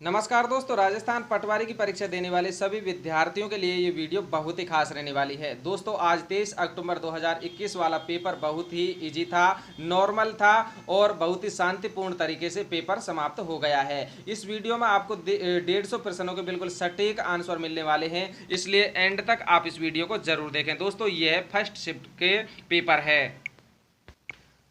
नमस्कार दोस्तों, राजस्थान पटवारी की परीक्षा देने वाले सभी विद्यार्थियों के लिए ये वीडियो बहुत ही खास रहने वाली है। दोस्तों, आज 23 अक्टूबर 2021 वाला पेपर बहुत ही इजी था, नॉर्मल था और बहुत ही शांतिपूर्ण तरीके से पेपर समाप्त हो गया है। इस वीडियो में आपको 150 प्रश्नों के बिल्कुल सटीक आंसर मिलने वाले हैं, इसलिए एंड तक आप इस वीडियो को जरूर देखें। दोस्तों, ये फर्स्ट शिफ्ट के पेपर है।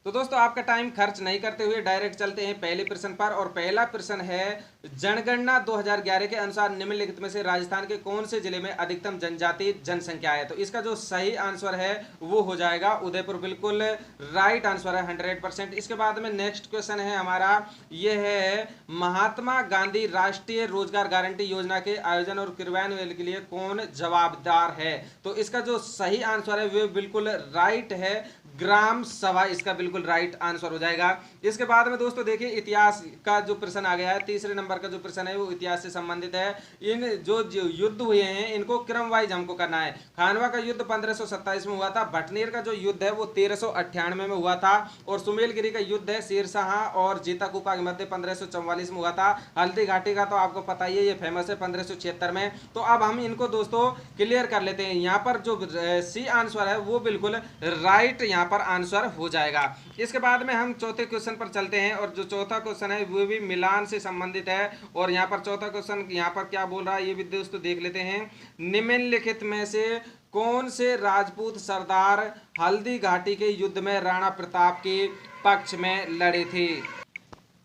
तो दोस्तों, आपका टाइम खर्च नहीं करते हुए डायरेक्ट चलते हैं पहले प्रश्न पर। और पहला प्रश्न है, जनगणना 2011 के अनुसार निम्नलिखित में से राजस्थान के कौन से जिले में अधिकतम जनजातीय जनसंख्या है। तो इसका जो सही आंसर है वो हो जाएगा उदयपुर। बिल्कुल राइट आंसर है 100%। इसके बाद में नेक्स्ट क्वेश्चन है हमारा, ये है महात्मा गांधी राष्ट्रीय रोजगार गारंटी योजना के आयोजन और क्रियान्वयन के लिए कौन जवाबदार है। तो इसका जो सही आंसर है वो बिल्कुल राइट है, ग्राम सभा इसका बिल्कुल राइट आंसर हो जाएगा। इसके बाद में दोस्तों देखिए, इतिहास का जो प्रश्न आ गया है, तीसरे नंबर का जो प्रश्न है वो इतिहास से संबंधित है। इन जो युद्ध हुए हैं इनको क्रम वाइज हमको करना है। खानवा का युद्ध 1527 में हुआ था, भटनेर का जो युद्ध है वो 1398 में हुआ था, और सुमेलगिरी का युद्ध है शेरशाह और जीताकुपा के मध्य 1544 में हुआ था। हल्दी घाटी का तो आपको पता ही है, ये फेमस है 1576 में। तो अब हम इनको दोस्तों क्लियर कर लेते हैं। यहाँ पर जो सी आंसर है वो बिल्कुल राइट यहाँ पर आंसर हो जाएगा। इसके बाद में हम चौथे क्वेश्चन पर चलते हैं, और जो चौथा क्वेश्चन है वो भी मिलान से संबंधित है। और यहाँ पर चौथा क्वेश्चन यहाँ पर क्या बोल रहा है ये भी दोस्तों देख लेते हैं। निम्नलिखित में से कौन से राजपूत सरदार हल्दी घाटी के युद्ध में राणा प्रताप के पक्ष में लड़े थे।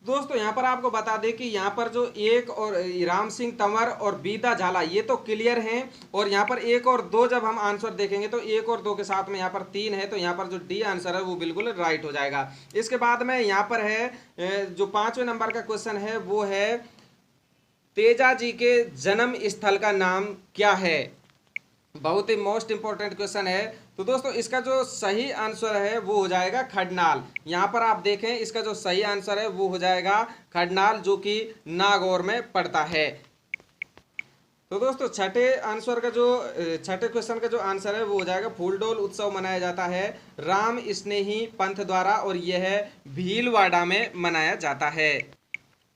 दोस्तों, यहाँ पर आपको बता दें कि यहाँ पर जो एक और राम सिंह तंवर और बीदा झाला ये तो क्लियर हैं, और यहाँ पर एक और दो जब हम आंसर देखेंगे तो एक और दो के साथ में यहाँ पर 3 है, तो यहाँ पर जो डी आंसर है वो बिल्कुल राइट हो जाएगा। इसके बाद में यहाँ पर है जो 5वें नंबर का क्वेश्चन है वो है, तेजाजी के जन्म स्थल का नाम क्या है। बहुत ही मोस्ट इंपॉर्टेंट क्वेश्चन है। तो दोस्तों, इसका जो सही आंसर है वो हो जाएगा खडनाल। यहाँ पर आप देखें, इसका जो सही आंसर है वो हो जाएगा खडनाल, जो कि नागौर में पड़ता है। तो दोस्तों, छठे क्वेश्चन का जो आंसर है वो हो जाएगा, फूलडोल उत्सव मनाया जाता है राम स्नेही पंथ द्वारा, और यह है भीलवाड़ा में मनाया जाता है।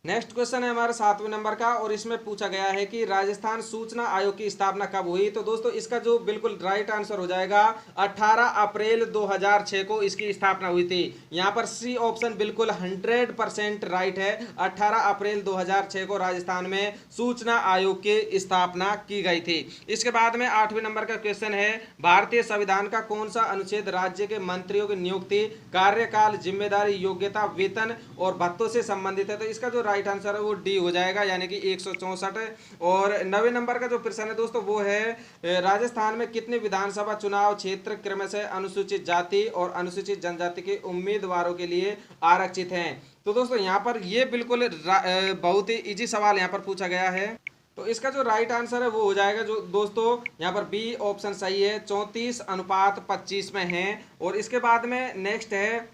नेक्स्ट क्वेश्चन है हमारे 7वें नंबर का, और इसमें पूछा गया है कि राजस्थान सूचना आयोग की स्थापना कब हुई। तो दोस्तों, इसका जो बिल्कुल राइट आंसर हो जाएगा 18 अप्रैल 2006 को इसकी स्थापना हुई थी। यहाँ पर सी ऑप्शन बिल्कुल 100% राइट है। 18 अप्रैल 2006 को राजस्थान में सूचना आयोग की स्थापना की गई थी। इसके बाद में 8वें नंबर का क्वेश्चन है, भारतीय संविधान का कौन सा अनुच्छेद राज्य के मंत्रियों की नियुक्ति, कार्यकाल, जिम्मेदारी, योग्यता, वेतन और भत्तों से संबंधित है। तो इसका जो राइट आंसर है वो डी हो जाएगा, यानी कि 164। और 9वें नंबर का जो प्रश्न है दोस्तों वो है, राजस्थान में कितने विधानसभा चुनाव क्षेत्र क्रमशः अनुसूचित जाति और अनुसूचित जनजाति के उम्मीदवारों के लिए आरक्षित हैं। तो दोस्तों, यहाँ पर ये बिल्कुल बहुत ही इजी सवाल यहाँ पर पूछा गया है। तो इसका जो राइट आंसर है वो हो जाएगा जो दोस्तों यहाँ पर बी ऑप्शन सही है, 34:25 में है। और इसके बाद में नेक्स्ट है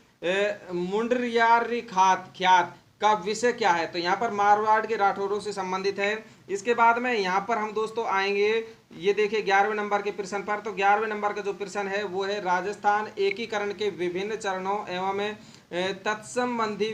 मुंडरियारी ख्यात का विषय क्या है। तो यहाँ पर मारवाड़ के राठौरों से संबंधित है। इसके बाद में यहाँ पर हम दोस्तों आएंगे, ये देखिए 11वें नंबर के प्रश्न पर। तो 11वें नंबर का जो प्रश्न है वो है, राजस्थान एकीकरण के विभिन्न चरणों एवं तत्संबंधी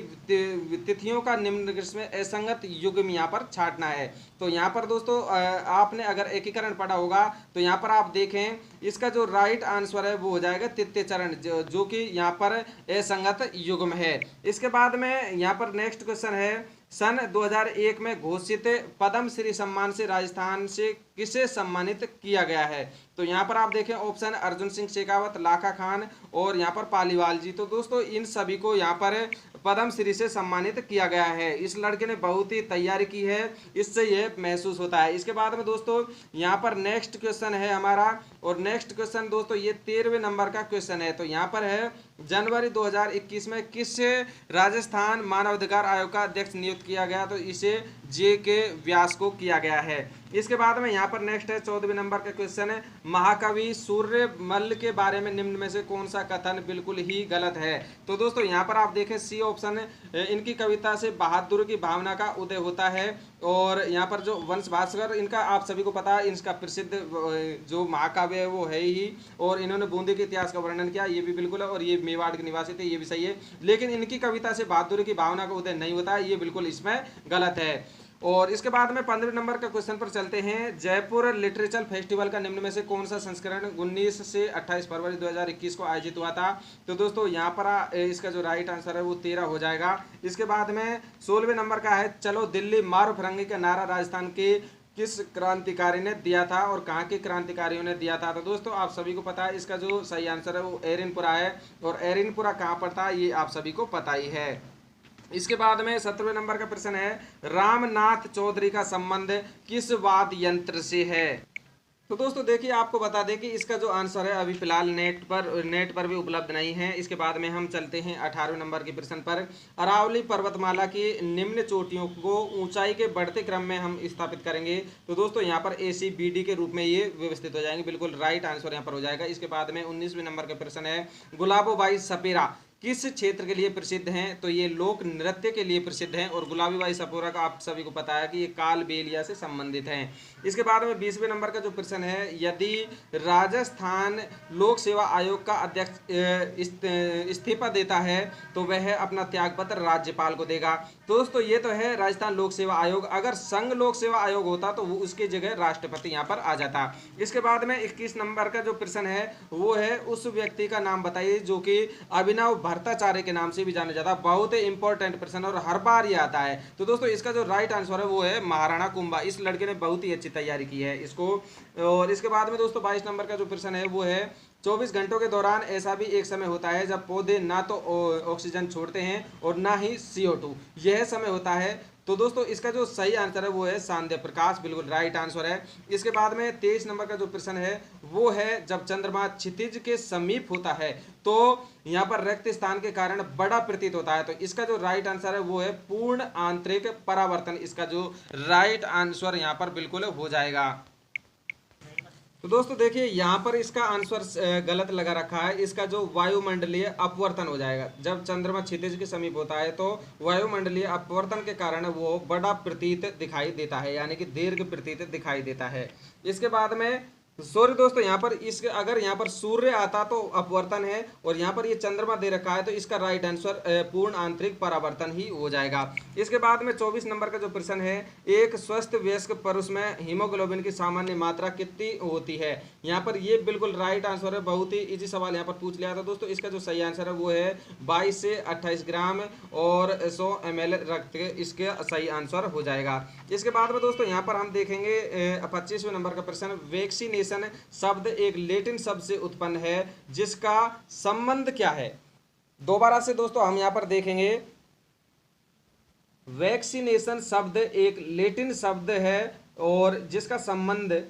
तिथियों का निम्नलिखित में असंगत युग्म यहाँ पर छांटना है। तो यहाँ पर दोस्तों आपने अगर एकीकरण पढ़ा होगा तो यहाँ पर आप देखें, इसका जो राइट आंसर है वो हो जाएगा तृतीय चरण, जो कि यहाँ पर असंगत युग्म है। इसके बाद में यहाँ पर नेक्स्ट क्वेश्चन है, सन 2001 में घोषित पद्म श्री सम्मान से राजस्थान से किसे सम्मानित किया गया है। तो यहाँ पर आप देखें ऑप्शन अर्जुन सिंह शेखावत, लाखा खान और यहाँ पर पालीवाल जी। तो दोस्तों, इन सभी को यहाँ पर पद्म श्री से सम्मानित किया गया है। इस लड़के ने बहुत ही तैयारी की है, इससे यह महसूस होता है। इसके बाद में दोस्तों यहाँ पर नेक्स्ट क्वेश्चन है हमारा, और नेक्स्ट क्वेश्चन दोस्तों ये 13वें नंबर का क्वेश्चन है। तो यहाँ पर है, जनवरी 2021 में किस राजस्थान मानवाधिकार आयोग का अध्यक्ष नियुक्त किया गया। तो इसे जे के व्यास को किया गया है। इसके बाद में यहाँ पर नेक्स्ट है 14वें नंबर का क्वेश्चन है, महाकवि सूर्यमल के बारे में निम्न में से कौन सा कथन बिल्कुल ही गलत है। तो दोस्तों यहाँ पर आप देखें सी ऑप्शन, इनकी कविता से बहादुर की भावना का उदय होता है। और यहाँ पर जो वंश भास्कर, इनका आप सभी को पता है, इनका प्रसिद्ध जो महाकाव्य है वो है ही, और इन्होंने बूंदी के इतिहास का वर्णन किया, ये भी बिल्कुल है। और ये मेवाड़ के निवासी थे, ये भी सही है। लेकिन इनकी कविता से बहादुर की भावना का उदय नहीं होता है, ये बिल्कुल इसमें गलत है। और इसके बाद में 15 नंबर का क्वेश्चन पर चलते हैं। जयपुर लिटरेचर फेस्टिवल का निम्न में से कौन सा संस्करण 19 से 28 फरवरी 2021 को आयोजित हुआ था? तो दोस्तों यहाँ पर इसका जो राइट आंसर है वो 13 हो जाएगा। इसके बाद में 16वें नंबर का है, चलो दिल्ली मारो फिरंगी का नारा राजस्थान के किस क्रांतिकारी ने दिया था और कहाँ के क्रांतिकारियों ने दिया था? तो दोस्तों आप सभी को पता है इसका जो सही आंसर है वो एरिनपुरा है। और एरिनपुरा कहाँ पर था ये आप सभी को पता ही है। इसके बाद में 17वें नंबर का प्रश्न है, रामनाथ चौधरी का संबंध किस वाद्य यंत्र से है? तो दोस्तों देखिए आपको बता दें कि इसका जो आंसर है अभी फिलहाल नेट पर भी उपलब्ध नहीं है। इसके बाद में हम चलते हैं 18वें नंबर के प्रश्न पर। अरावली पर्वतमाला की निम्न चोटियों को ऊंचाई के बढ़ते क्रम में हम स्थापित करेंगे। तो दोस्तों यहाँ पर ACBD के रूप में ये व्यवस्थित हो जाएंगे। बिल्कुल राइट आंसर यहाँ पर हो जाएगा। इसके बाद में 19वें नंबर का प्रश्न है, गुलाबोबाई सपेरा किस क्षेत्र के लिए प्रसिद्ध हैं? तो ये लोक नृत्य के लिए प्रसिद्ध हैं। और गुलाबीबाई सपोरा का आप सभी को पता है कि ये कालबेलिया से संबंधित हैं। इसके बाद में 20वें नंबर का जो प्रश्न है, यदि राजस्थान लोक सेवा आयोग का अध्यक्ष इस्तीफा देता है तो वह अपना त्यागपत्र राज्यपाल को देगा। दोस्तों ये तो है राजस्थान लोक सेवा आयोग। अगर संघ लोक सेवा आयोग होता तो वो उसकी जगह राष्ट्रपति यहाँ पर आ जाता। इसके बाद में 21 नंबर का जो प्रश्न है वो है, उस व्यक्ति का नाम बताइए जो कि अभिनव भट्टाचार्य के नाम से भी जाना जाता है। बहुत ही इंपॉर्टेंट प्रश्न और हर बार ये आता है। तो दोस्तों इसका जो राइट आंसर है वो है महाराणा कुंभा। इस लड़के ने बहुत ही अच्छी तैयारी की है इसको। और इसके बाद में दोस्तों 22 नंबर का जो प्रश्न है वो है, 24 घंटों के दौरान ऐसा भी एक समय होता है जब पौधे ना तो ऑक्सीजन छोड़ते हैं और ना ही CO2, यह समय होता है। तो दोस्तों इसका जो सही आंसर है वो है सांध्य प्रकाश। बिल्कुल राइट आंसर है। इसके बाद में 23 नंबर का जो प्रश्न है वो है, जब चंद्रमा क्षितिज के समीप होता है तो यहाँ पर रिक्त स्थान के कारण बड़ा प्रतीत होता है। तो इसका जो राइट आंसर है वो है पूर्ण आंतरिक परावर्तन। इसका जो राइट आंसर यहाँ पर बिल्कुल हो जाएगा। तो दोस्तों देखिए यहाँ पर इसका आंसर गलत लगा रखा है। इसका जो वायुमंडलीय अपवर्तन हो जाएगा। जब चंद्रमा क्षितिज के समीप होता है तो वायुमंडलीय अपवर्तन के कारण वो बड़ा प्रतीत दिखाई देता है, यानी कि दीर्घ प्रतीत दिखाई देता है। इसके बाद में सॉरी दोस्तों, यहाँ पर इसके अगर यहाँ पर सूर्य आता तो अपवर्तन है और यहाँ पर ये चंद्रमा दे रखा है तो इसका राइट आंसर पूर्ण आंतरिक परावर्तन ही हो जाएगा। इसके बाद में 24 नंबर का जो प्रश्न है, एक स्वस्थ वयस्क पुरुष में हीमोग्लोबिन की सामान्य मात्रा कितनी होती है? यहाँ पर ये बिल्कुल राइट आंसर है। बहुत ही इजी सवाल यहाँ पर पूछ लिया था दोस्तों। इसका जो सही आंसर है वो है 22 से 28 ग्राम और 100 ml रक्त इसके सही आंसर हो जाएगा। इसके बाद में दोस्तों यहाँ पर हम देखेंगे 25वें नंबर का प्रश्न, वैक्सीनेशन शब्द एक लैटिन शब्द से उत्पन्न है जिसका संबंध क्या है? दोबारा से दोस्तों हम यहां पर देखेंगे, वैक्सीनेशन शब्द एक लैटिन शब्द है और जिसका संबंध,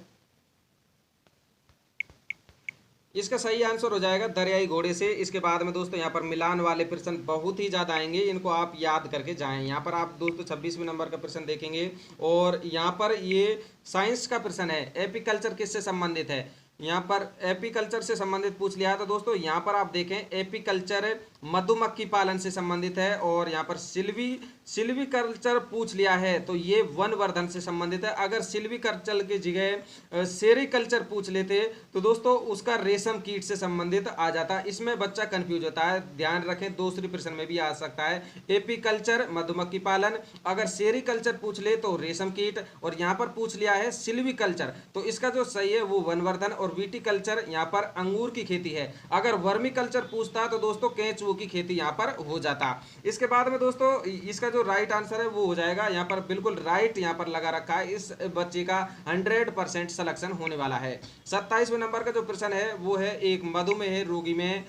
इसका सही आंसर हो जाएगा दरियाई घोड़े से। इसके बाद में दोस्तों यहाँ पर मिलान वाले प्रश्न बहुत ही ज़्यादा आएंगे, इनको आप याद करके जाएं। यहाँ पर आप दोस्तों 26वें नंबर का प्रश्न देखेंगे और यहाँ पर ये साइंस का प्रश्न है, एपीकल्चर किससे संबंधित है? यहाँ पर एपीकल्चर से संबंधित पूछ लिया। तो दोस्तों यहाँ पर आप देखें एपीकल्चर मधुमक्खी पालन से संबंधित है और यहाँ पर सिल्वीकल्चर पूछ लिया है तो ये वनवर्धन से संबंधित है। अगर सिल्वीकल्चर की जगह सेरिकल्चर पूछ लेते तो दोस्तों उसका रेशम कीट से संबंधित आ जाता। इसमें बच्चा कंफ्यूज होता है, ध्यान रखें दूसरी प्रश्न में भी आ सकता है। एपीकल्चर मधुमक्खी पालन, अगर सेरिकल्चर पूछ ले तो रेशम कीट, और यहाँ पर पूछ लिया है सिल्वीकल्चर तो इसका जो सही है वो वनवर्धन। और विटीकल्चर यहाँ पर अंगूर की खेती है। अगर वर्मीकल्चर पूछता तो दोस्तों केंचुओं की खेती यहाँ पर हो जाता। इसके बाद में दोस्तों इसका जो राइट आंसर है वो हो जाएगा, यहाँ पर बिल्कुल राइट यहाँ पर लगा रखा है। इस बच्चे का 100% सिलेक्शन होने वाला है। 27वें नंबर का जो प्रश्न है वो है, एक मधुमेह रोगी में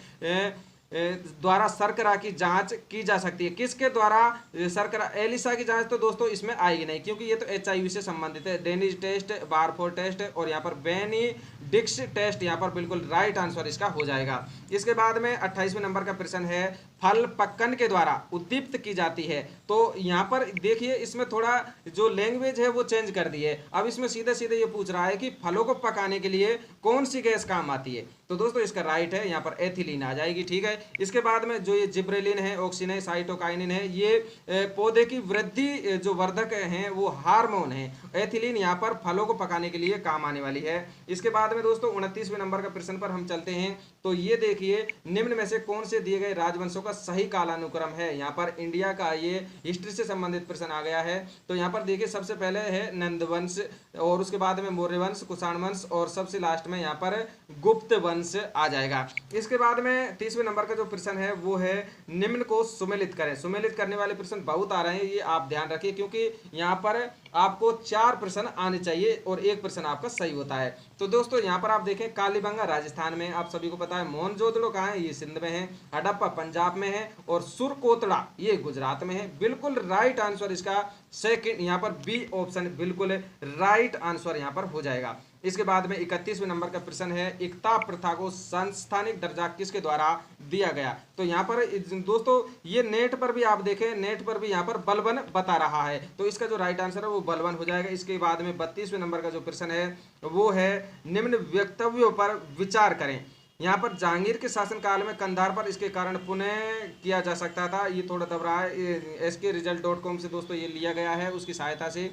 द्वारा शर्करा की जांच की जा सकती है। किसके द्वारा शर्करा? एलिसा की जांच तो दोस्तों इसमें आएगी नहीं क्योंकि ये तो HIV से संबंधित है। डेनिस टेस्ट, बारफोर टेस्ट और यहाँ पर बेनिडिक्स टेस्ट यहाँ पर बिल्कुल राइट आंसर इसका हो जाएगा। इसके बाद में 28वें नंबर का प्रश्न है, फल पक्कन के द्वारा उद्दीप्त की जाती है। तो यहाँ पर देखिए इसमें थोड़ा जो लैंग्वेज है वो चेंज कर दी है। अब इसमें सीधे सीधे ये पूछ रहा है कि फलों को पकाने के लिए कौन सी गैस काम आती है? तो दोस्तों इसका राइट है यहाँ पर एथिलीन आ जाएगी। ठीक है। इसके बाद में जो ये जिब्रेलिन है, ऑक्सीन है, साइटोकाइनिन है, ये पौधे की वृद्धि जो वर्धक हैं वो हार्मोन है। एथिलीन यहाँ पर फलों को पकाने के लिए काम आने वाली है। इसके बाद बाद में दोस्तों 29वें नंबर का प्रश्न पर हम चलते हैं। तो ये देखिए, निम्न में से कौन से दिए गए राजवंशों का सही कालानुक्रम है। यहाँ पर इंडिया का ये हिस्ट्री से संबंधित प्रश्न आ गया है। तो यहाँ पर देखिए, सबसे पहले है नंद वंश, और उसके बाद में मौर्य वंश, कुषाण वंश, और सबसे लास्ट में यहाँ पर गुप्त वंश आ जाएगा। इसके बाद में 30वें नंबर का जो प्रश्न है वो है निम्न को सुमेलित करें। सुमेलित करने वाले प्रश्न बहुत आ रहे हैं, ये आप ध्यान रखिए, क्योंकि यहाँ पर आपको 4 प्रश्न आने चाहिए और एक प्रश्न आपका सही होता है। तो दोस्तों यहाँ पर आप देखें, कालीबंगा राजस्थान में, आप सभी को पता है। मोहनजोदड़ो कहाँ है, ये सिंध में है। हड़प्पा पंजाब में है, और सुरकोतड़ा ये गुजरात में है। बिल्कुल राइट आंसर इसका सेकंड, यहाँ पर बी ऑप्शन बिल्कुल राइट आंसर यहाँ पर हो जाएगा। इसके बाद में 31वें नंबर का प्रश्न है, एकता प्रथा को संस्थानिक दर्जा किसके द्वारा दिया गया। तो यहाँ पर दोस्तों ये नेट पर भी आप देखें, नेट पर भी यहाँ पर बलबन बता रहा है, तो इसका जो राइट आंसर है वो बलबन हो जाएगा। इसके बाद में 32वें नंबर का जो प्रश्न है वो है निम्न वक्तव्यों पर विचार करें। यहाँ पर जहांगीर के शासनकाल में कंधार पर इसके कारण पुनः किया जा सकता था। ये थोड़ा दब रहा है, SKResult.com से दोस्तों ये लिया गया है उसकी सहायता से।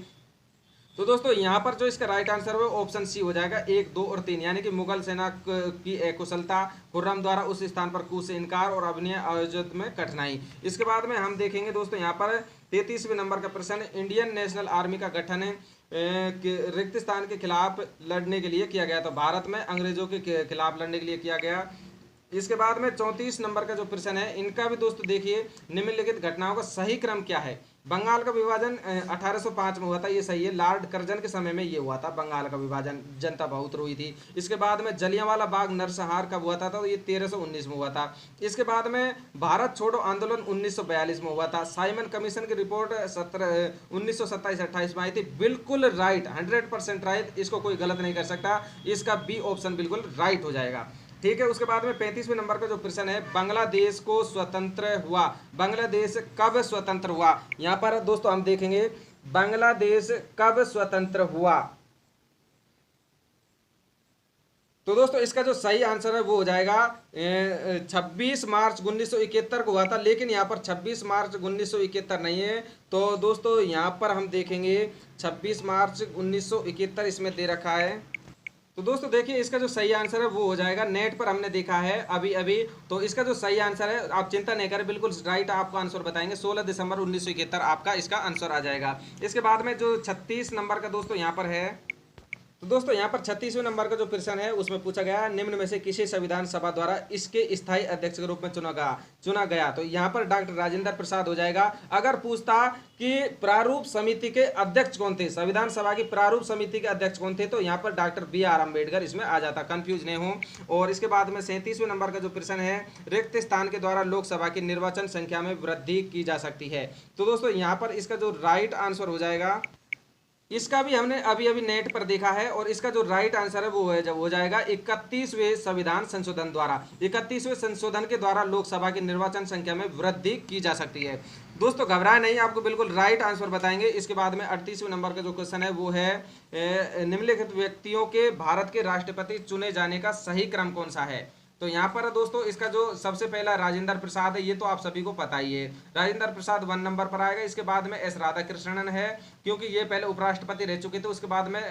तो दोस्तों यहाँ पर जो इसका राइट आंसर है वो ऑप्शन सी हो जाएगा, 1, 2 और 3, यानी कि मुगल सेना की अकुशलता, खुर्रम द्वारा उस स्थान पर कूच से इनकार, और अभिनय आयोजित में कठिनाई। इसके बाद में हम देखेंगे दोस्तों यहाँ पर 33वें नंबर का प्रश्न, इंडियन नेशनल आर्मी का गठन रिक्त स्थान के खिलाफ लड़ने के लिए किया गया। तो भारत में अंग्रेजों के खिलाफ लड़ने के लिए किया गया। इसके बाद में 34 नंबर का जो प्रश्न है, इनका भी दोस्तों देखिए, निम्नलिखित घटनाओं का सही क्रम क्या है। बंगाल का विभाजन 1805 में हुआ था, ये सही है। लॉर्ड कर्जन के समय में ये हुआ था बंगाल का विभाजन, जनता बहुत रोई थी। इसके बाद में जलियांवाला बाग नरसंहार कब हुआ था, तो ये 1319 में हुआ था। इसके बाद में भारत छोड़ो आंदोलन 1942 में हुआ था। साइमन कमीशन की रिपोर्ट 1927-28 में आई थी। बिल्कुल राइट, 100% राइट, इसको कोई गलत नहीं कर सकता। इसका बी ऑप्शन बिल्कुल राइट हो जाएगा। ठीक है। उसके बाद में 35वें नंबर का जो प्रश्न है, बांग्लादेश को स्वतंत्र हुआ, बांग्लादेश कब स्वतंत्र हुआ। यहाँ पर दोस्तों हम देखेंगे बांग्लादेश कब स्वतंत्र हुआ। तो दोस्तों इसका जो सही आंसर है वो हो जाएगा 26 मार्च 1971 को हुआ था, लेकिन यहाँ पर 26 मार्च 1971 नहीं है। तो दोस्तों यहाँ पर हम देखेंगे 26 मार्च 1971 इसमें दे रखा है। तो दोस्तों देखिए इसका जो सही आंसर है वो हो जाएगा, नेट पर हमने देखा है अभी अभी। तो इसका जो सही आंसर है, आप चिंता नहीं करें, बिल्कुल राइट आपको आंसर बताएंगे, 16 दिसंबर 1971 आपका इसका आंसर आ जाएगा। इसके बाद में जो 36 नंबर का दोस्तों यहाँ पर है, तो दोस्तों यहाँ पर 36वें नंबर का जो प्रश्न है उसमें पूछा गया, निम्न में से किसी संविधान सभा द्वारा इसके स्थायी अध्यक्ष के रूप में चुना गया। तो यहाँ पर डॉक्टर राजेंद्र प्रसाद हो जाएगा। अगर पूछता कि प्रारूप समिति के अध्यक्ष कौन थे, संविधान सभा की प्रारूप समिति के अध्यक्ष कौन थे, तो यहाँ पर डॉक्टर BR अम्बेडकर इसमें आ जाता, कंफ्यूज नहीं हो। और इसके बाद में 37वें नंबर का जो प्रश्न है, रिक्त स्थान के द्वारा लोकसभा की निर्वाचन संख्या में वृद्धि की जा सकती है। तो दोस्तों यहाँ पर इसका जो राइट आंसर हो जाएगा, इसका भी हमने अभी अभी नेट पर देखा है, और इसका जो राइट आंसर है वो हो जाएगा 31वें संविधान संशोधन द्वारा। 31वें संशोधन के द्वारा लोकसभा की निर्वाचन संख्या में वृद्धि की जा सकती है। दोस्तों घबराए नहीं, आपको बिल्कुल राइट आंसर बताएंगे। इसके बाद में 38वें नंबर का जो क्वेश्चन है वो है, निम्नलिखित व्यक्तियों के भारत के राष्ट्रपति चुने जाने का सही क्रम कौन सा है। तो यहाँ पर दोस्तों इसका जो सबसे पहला राजेंद्र प्रसाद है, ये तो आप सभी को पता ही है, राजेंद्र प्रसाद 1 नंबर पर आएगा। इसके बाद में S राधाकृष्णन है, क्योंकि ये पहले उपराष्ट्रपति रह चुके थे, उसके बाद में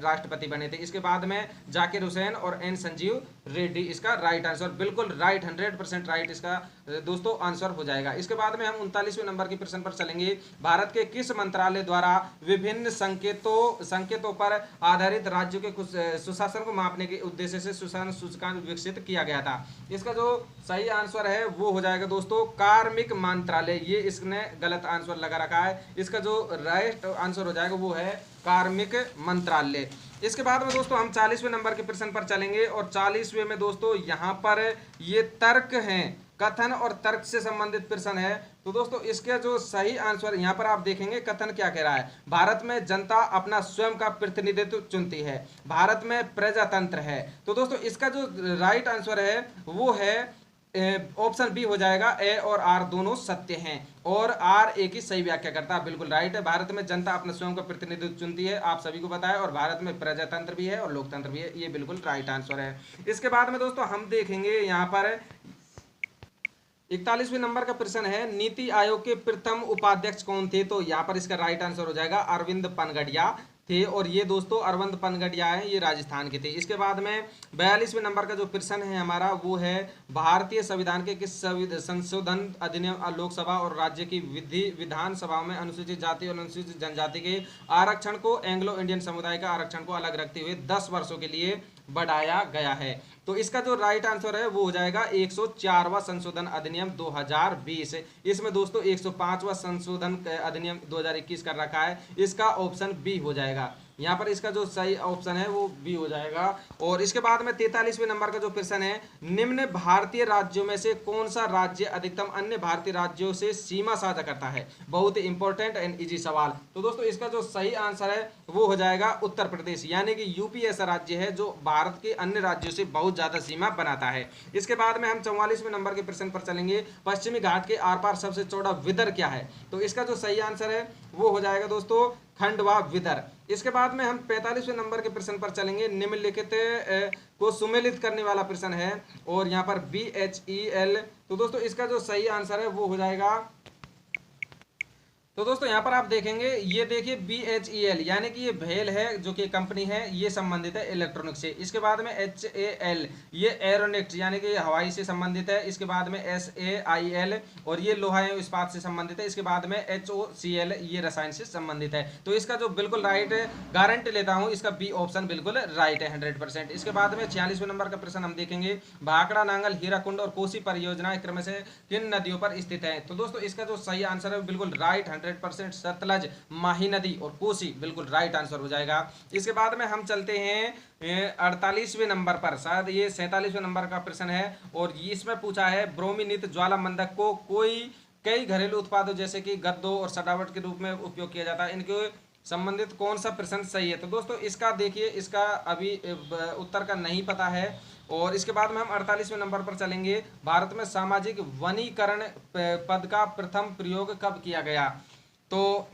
राष्ट्रपति बने थे। इसके बाद में जाकिर हुसैन और N संजीव रेड्डी इसका राइट आंसर, बिल्कुल राइट, 100% राइट इसका दोस्तों आंसर हो जाएगा। इसके बाद में हम 39वें नंबर के प्रश्न पर चलेंगे, भारत के किस मंत्रालय द्वारा विभिन्न संकेतों पर आधारित राज्यों के सुशासन को मापने के उद्देश्य से सुशासन सूचकांक विकसित किया गया था। इसका जो सही आंसर है वो हो जाएगा दोस्तों कार्मिक मंत्रालय, ये इसने गलत आंसर लगा रखा है। इसका जो राइट आंसर हो जाएगा वो है कार्मिक मंत्रालय। इसके बाद में दोस्तों हम 40वें नंबर के प्रश्न पर चलेंगे, और 40वें में दोस्तों यहाँ पर ये तर्क हैं, कथन और तर्क से संबंधित प्रश्न है। तो दोस्तों इसके जो सही आंसर यहाँ पर आप देखेंगे, कथन क्या कह रहा है, भारत में जनता अपना स्वयं का प्रतिनिधित्व चुनती है, भारत में प्रजातंत्र है। तो दोस्तों इसका जो राइट आंसर है वो है ऑप्शन बी हो जाएगा, ए और आर दोनों सत्य हैं, और आर ए की सही व्याख्या करता है, बिल्कुल राइट है। भारत में जनता अपने स्वयं का प्रतिनिधित्व चुनती है, आप सभी को पता है, और भारत में प्रजातंत्र भी है और लोकतंत्र भी है, ये बिल्कुल राइट आंसर है। इसके बाद में दोस्तों हम देखेंगे यहाँ पर 41वें नंबर का प्रश्न है, नीति आयोग के प्रथम उपाध्यक्ष कौन थे। तो यहाँ पर इसका राइट आंसर हो जाएगा अरविंद पनगड़िया। थे, और ये दोस्तों अरविंद पनगडिया है, ये राजस्थान के थे। इसके बाद में 42वें नंबर का जो प्रश्न है हमारा वो है भारतीय संविधान के किस संशोधन अधिनियम लोकसभा और राज्य की विधानसभा में अनुसूचित जाति और अनुसूचित जनजाति के आरक्षण को एंग्लो इंडियन समुदाय का आरक्षण को अलग रखते हुए 10 वर्षों के लिए बढ़ाया गया है। तो इसका जो राइट आंसर है वो हो जाएगा 104वां संशोधन अधिनियम 2020। इसमें दोस्तों 105वां संशोधन अधिनियम 2021 कर रखा है, इसका ऑप्शन बी हो जाएगा। यहाँ पर इसका जो सही ऑप्शन है वो बी हो जाएगा। और इसके बाद में 43वें नंबर का जो प्रश्न है, निम्न भारतीय राज्यों में से कौन सा राज्य अधिकतम अन्य भारतीय राज्यों से सीमा साझा करता है? बहुत ही इंपॉर्टेंट एंड इजी सवाल। तो दोस्तों इसका जो सही आंसर है वो हो जाएगा उत्तर प्रदेश, यानी कि यूपी ऐसा राज्य है जो भारत के अन्य राज्यों से बहुत ज्यादा सीमा बनाता है। इसके बाद में हम 44वें नंबर के प्रश्न पर चलेंगे, पश्चिमी घाट के आर पार सबसे चौड़ा विदर क्या है? तो इसका जो सही आंसर है वो हो जाएगा दोस्तों खंडवा विदर। इसके बाद में हम 45वें नंबर के प्रश्न पर चलेंगे, निम्नलिखित को सुमेलित करने वाला प्रश्न है और यहाँ पर BHEL। तो दोस्तों इसका जो सही आंसर है वो हो जाएगा, तो दोस्तों यहाँ पर आप देखेंगे, ये देखिए BHEL यानी कि ये भेल है जो कि कंपनी है, ये संबंधित है इलेक्ट्रॉनिक से। इसके बाद में HAL ये एरोनिक्स यानी कि हवाई से संबंधित है। इसके बाद में SAIL और ये लोहा एवं इस्पात से संबंधित है। इसके बाद में HOCL ये रसायन से संबंधित है। तो इसका जो बिल्कुल राइट गारंटी लेता हूँ, इसका बी ऑप्शन बिल्कुल राइट है 100%। इसके बाद में 46वें नंबर का प्रश्न हम देखेंगे, भाखड़ा नांगल हीराकुंड और कोसी परियोजना क्रम से किन नदियों पर स्थित है? तो दोस्तों इसका जो सही आंसर है बिल्कुल राइट 100%, सतलज, माही नदी और कोसी बिल्कुल राइट आंसर हो जाएगा। इसके बाद में हम चलते हैं 48वें नंबर पर, शायद ये 47वें नंबर का प्रश्न है और इसमें पूछा है ब्रोमीनित ज्वाला मंदक को कई घरेलू उत्पादों जैसे कि गद्दों और सजावट के रूप में उपयोग किया जाता है, इनके संबंधित कौन सा प्रश्न सही है? तो दोस्तों इसका देखिए, इसका अभी उत्तर का नहीं पता है। और इसके बाद में हम 48वें नंबर पर चलेंगे, भारत में सामाजिक वनीकरण पद का प्रथम प्रयोग कब किया गया? तो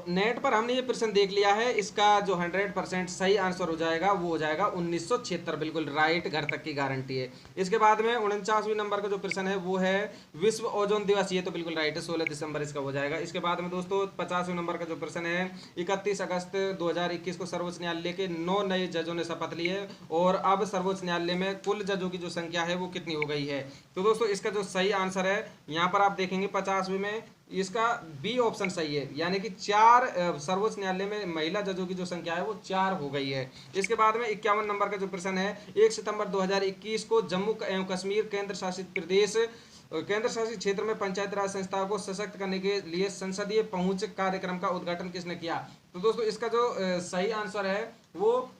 नेट पर हमने ये प्रश्न देख लिया है, इसका जो 100% सही आंसर हो जाएगा वो हो जाएगा 1976, बिल्कुल राइट, घर तक की गारंटी है। इसके बाद में 49वें नंबर का जो प्रश्न है वो है विश्व ओजोन दिवस, ये तो बिल्कुल राइट है, 16 दिसंबर इसका हो जाएगा। इसके बाद में दोस्तों 50वें नंबर का जो प्रश्न है, 31 अगस्त 2021 को सर्वोच्च न्यायालय के 9 नए जजों ने शपथ ली है और अब सर्वोच्च न्यायालय में कुल जजों की जो संख्या है वो कितनी हो गई है? तो दोस्तों इसका जो सही आंसर है यहाँ पर आप देखेंगे 50वें में इसका बी ऑप्शन सही है, यानी कि 4 सर्वोच्च न्यायालय में महिला जजों की जो संख्या है वो 4 हो गई है। इसके बाद में 51 नंबर का जो प्रश्न है, 1 सितंबर 2021 को जम्मू एवं कश्मीर केंद्र शासित क्षेत्र में पंचायत राज संस्थाओं को सशक्त करने के लिए संसदीय पहुंच कार्यक्रम का उद्घाटन किसने किया? तो दोस्तों इसका जो सही आंसर है वो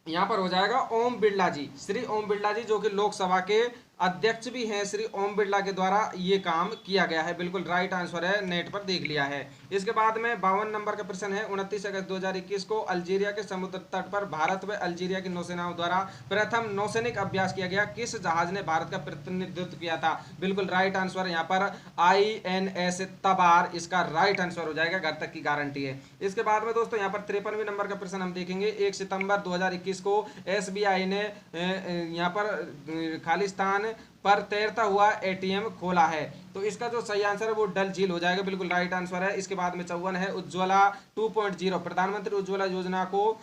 यहाँ पर हो जाएगा ओम बिरला जी, श्री ओम बिरला जी, जो कि लोकसभा के अध्यक्ष भी हैं। श्री ओम बिरला के द्वारा ये काम किया गया है, बिल्कुल राइट आंसर है, नेट पर देख लिया है। इसके बाद में 52 नंबर का प्रश्न है, 29 अगस्त 2021 को अल्जीरिया के समुद्र तट पर भारत व अल्जीरिया की नौसेनाओं द्वारा प्रथम नौसैनिक अभ्यास किया गया, किस जहाज ने भारत का प्रतिनिधित्व किया था? बिल्कुल राइट आंसर यहाँ पर INS तबार, इसका राइट आंसर हो जाएगा, घर तक की गारंटी है। इसके बाद में दोस्तों यहाँ पर 53वें नंबर का प्रश्न हम देखेंगे, 1 सितंबर 2021 को SBI ने यहाँ पर खालिस्तान पर तैरता हुआ ATM खोला है। तो इसका जो सही आंसर है वो डल झील हो जाएगा, बिल्कुल राइट आंसर है। इसके बाद में 54 है, उज्ज्वला 2.0 प्रधानमंत्री उज्ज्वला योजना को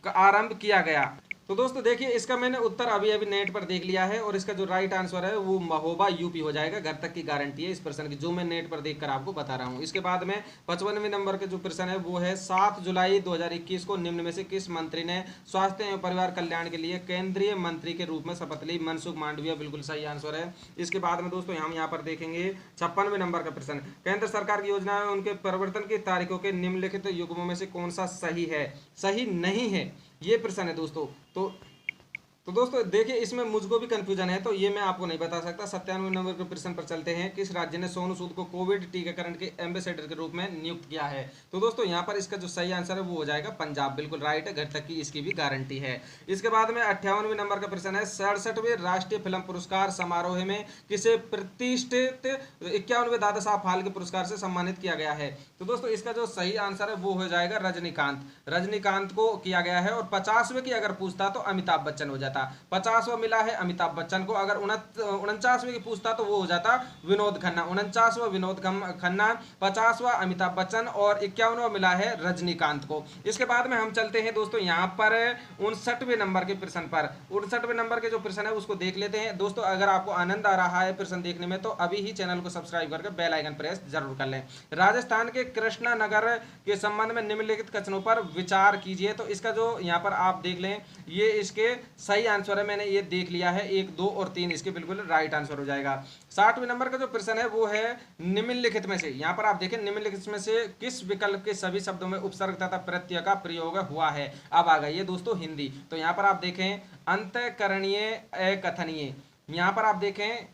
आरंभ किया गया। तो दोस्तों देखिए, इसका मैंने उत्तर अभी नेट पर देख लिया है और इसका जो राइट आंसर है वो महोबा यूपी हो जाएगा, घर तक की गारंटी है इस प्रश्न की, जो मैं नेट पर देखकर आपको बता रहा हूँ। इसके बाद में 55वें नंबर का जो प्रश्न है वो है 7 जुलाई 2021 को निम्न में से किस मंत्री ने स्वास्थ्य एवं परिवार कल्याण के लिए केंद्रीय मंत्री के रूप में शपथ ली? मनसुख मांडविया, बिल्कुल सही आंसर है। इसके बाद में दोस्तों हम यहाँ पर देखेंगे 56वें नंबर का प्रश्न, केंद्र सरकार की योजना है उनके परिवर्तन की तारीखों के निम्नलिखित युग्मों में से कौन सा सही है, सही नहीं है, ये प्रश्न है दोस्तों। तो दोस्तों देखिए, इसमें मुझको भी कंफ्यूजन है, तो ये मैं आपको नहीं बता सकता। 97वें नंबर के प्रश्न पर चलते हैं, किस राज्य ने सोनू सूद को कोविड टीकाकरण के एम्बेसडर के रूप में नियुक्त किया है? तो दोस्तों यहाँ पर इसका जो सही आंसर है वो हो जाएगा पंजाब, बिल्कुल राइट है, घर तक की इसकी भी गारंटी है। इसके बाद में 58वें नंबर का प्रश्न है, 67वें राष्ट्रीय फिल्म पुरस्कार समारोह में किसे प्रतिष्ठित 51वें दादा साहब फाल्के पुरस्कार से सम्मानित किया गया है? तो दोस्तों इसका जो सही आंसर है वो हो जाएगा रजनीकांत को किया गया है। और 50वें की अगर पूछता तो अमिताभ बच्चन हो जाता। जाता। 50वां मिला है अमिताभ बच्चन को। अगर 49वें की पूछता तो वो हो जाता विनोद खन्ना। 49वां विनोद खन्ना, 50वां अमिताभ बच्चन और 51वां मिला है रजनीकांत को। इसके बाद में हम चलते हैं दोस्तों यहाँ पर 59वें नंबर के प्रश्न पर। 59वें नंबर के जो प्रश्न है उसको देख लेते हैं दोस्तों। अगर आपको आनंद आ रहा है प्रश्न देखने में तो अभी ही चैनल को सब्सक्राइब करके बेल आइकन प्रेस जरूर कर लें। राजस्थान के कृष्णा नगर के संबंध में निम्नलिखित कथनों पर विचार कीजिए। तो इसका जो यहाँ पर आप देख लें, ये इसके सही आंसर है। मैंने ये देख लिया है, 1, 2 और 3 इसके बिल्कुल राइट आंसर हो जाएगा। 60वें नंबर का जो प्रश्न है वो है निम्नलिखित में से, यहाँ पर आप देखें निम्नलिखित में से किस विकल्प के सभी शब्दों में उपसर्ग तथा प्रत्यय का प्रयोग हुआ है। अब आ गई है दोस्तों हिंदी। तो यहाँ पर आप देखें अंतःकरणीय अकथनीय, यहाँ पर आप देखें,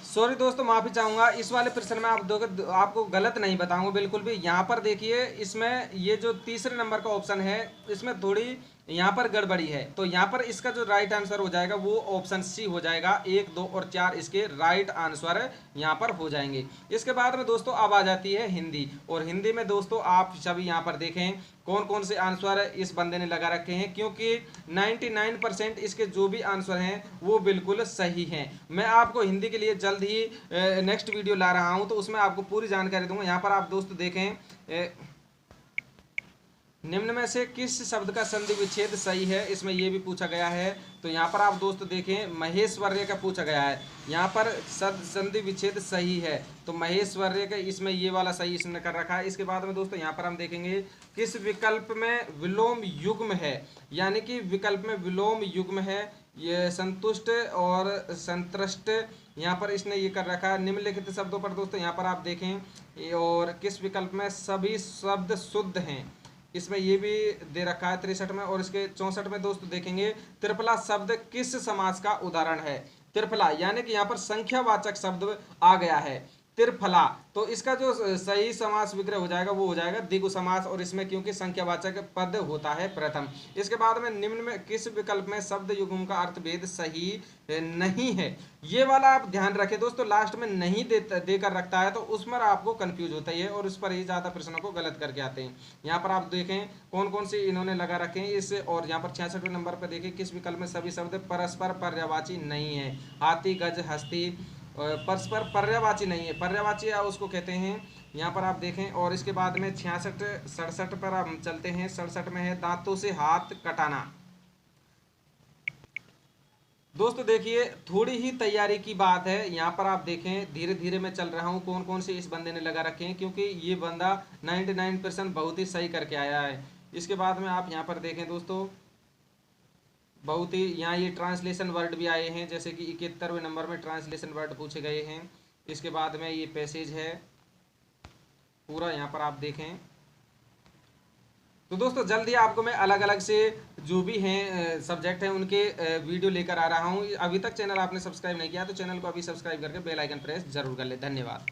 सॉरी दोस्तों माफी चाहूंगा, इस वाले प्रश्न में आपको गलत नहीं बताऊंगा बिल्कुल भी। यहाँ पर देखिए इसमें ये जो तीसरे नंबर का ऑप्शन है इसमें थोड़ी यहाँ पर गड़बड़ी है। तो यहाँ पर इसका जो राइट आंसर हो जाएगा वो ऑप्शन सी हो जाएगा। 1, 2 और 4 इसके राइट आंसर यहाँ पर हो जाएंगे। इसके बाद में दोस्तों अब आ जाती है हिंदी। और हिंदी में दोस्तों आप सभी यहाँ पर देखें कौन कौन से आंसर इस बंदे ने लगा रखे हैं, क्योंकि 99% इसके जो भी आंसर हैं वो बिल्कुल सही हैं। मैं आपको हिंदी के लिए जल्द ही नेक्स्ट वीडियो ला रहा हूँ तो उसमें आपको पूरी जानकारी दूंगा। यहाँ पर आप दोस्तों देखें निम्न में से किस शब्द का संधि विच्छेद सही है, इसमें यह भी पूछा गया है। तो यहाँ पर आप दोस्तों देखें महेश्वर्य का पूछा गया है, यहाँ पर संधि विच्छेद सही है। तो महेश्वर्य का इसमें ये वाला सही इसने कर रखा है। इसके बाद में दोस्तों यहाँ पर हम देखेंगे किस विकल्प में विलोम युग्म है, यानी कि विकल्प में विलोम युग्म है। ये संतुष्ट और संतृष्ट यहाँ पर इसने ये कर रखा है। निम्नलिखित शब्दों पर दोस्तों यहाँ पर आप देखें और किस विकल्प में सभी शब्द शुद्ध हैं, इसमें ये भी दे रखा है 63 में। और इसके 64 में दोस्तों देखेंगे त्रिफला शब्द किस समास का उदाहरण है। त्रिफला यानी कि यहाँ पर संख्यावाचक शब्द आ गया है त्रिफला। तो इसका जो सही समास विग्रह हो जाएगा वो हो जाएगा द्विगु समास, और इसमें क्योंकि संख्यावाचक पद होता है प्रथम। इसके बाद में निम्न में किस विकल्प में शब्द युग्म का अर्थभेद सही नहीं है, ये वाला आप ध्यान रखें दोस्तों। लास्ट में नहीं देकर रखता है तो उस पर आपको कंफ्यूज होता है और उस पर ही ज्यादा प्रश्नों को गलत करके आते हैं। यहाँ पर आप देखें कौन कौन से इन्होंने लगा रखे हैं इस। और यहाँ पर 66वें नंबर पर देखें किस विकल्प में सभी शब्द परस्पर पर्यायवाची नहीं है। हाथी, गज, हस्ती परस्पर पर्यायवाची नहीं है, पर्यायवाची उसको कहते हैं। यहाँ पर आप देखें। और इसके बाद में 67 पर हम चलते हैं। 67 में है दांतों से हाथ कटाना। दोस्तों देखिए थोड़ी ही तैयारी की बात है, यहाँ पर आप देखें धीरे धीरे मैं चल रहा हूँ कौन कौन से इस बंदे ने लगा रखे हैं, क्योंकि ये बंदा 99% बहुत ही सही करके आया है। इसके बाद में आप यहाँ पर देखें दोस्तों बहुत ही यहाँ ये ट्रांसलेशन वर्ड भी आए हैं, जैसे कि 71वें नंबर में ट्रांसलेशन वर्ड पूछे गए हैं। इसके बाद में ये पैसेज है पूरा, यहाँ पर आप देखें। तो दोस्तों जल्दी आपको मैं अलग अलग से जो भी हैं सब्जेक्ट हैं उनके वीडियो लेकर आ रहा हूँ। अभी तक चैनल आपने सब्सक्राइब नहीं किया तो चैनल को अभी सब्सक्राइब करके बेल आइकन प्रेस जरूर कर ले। धन्यवाद।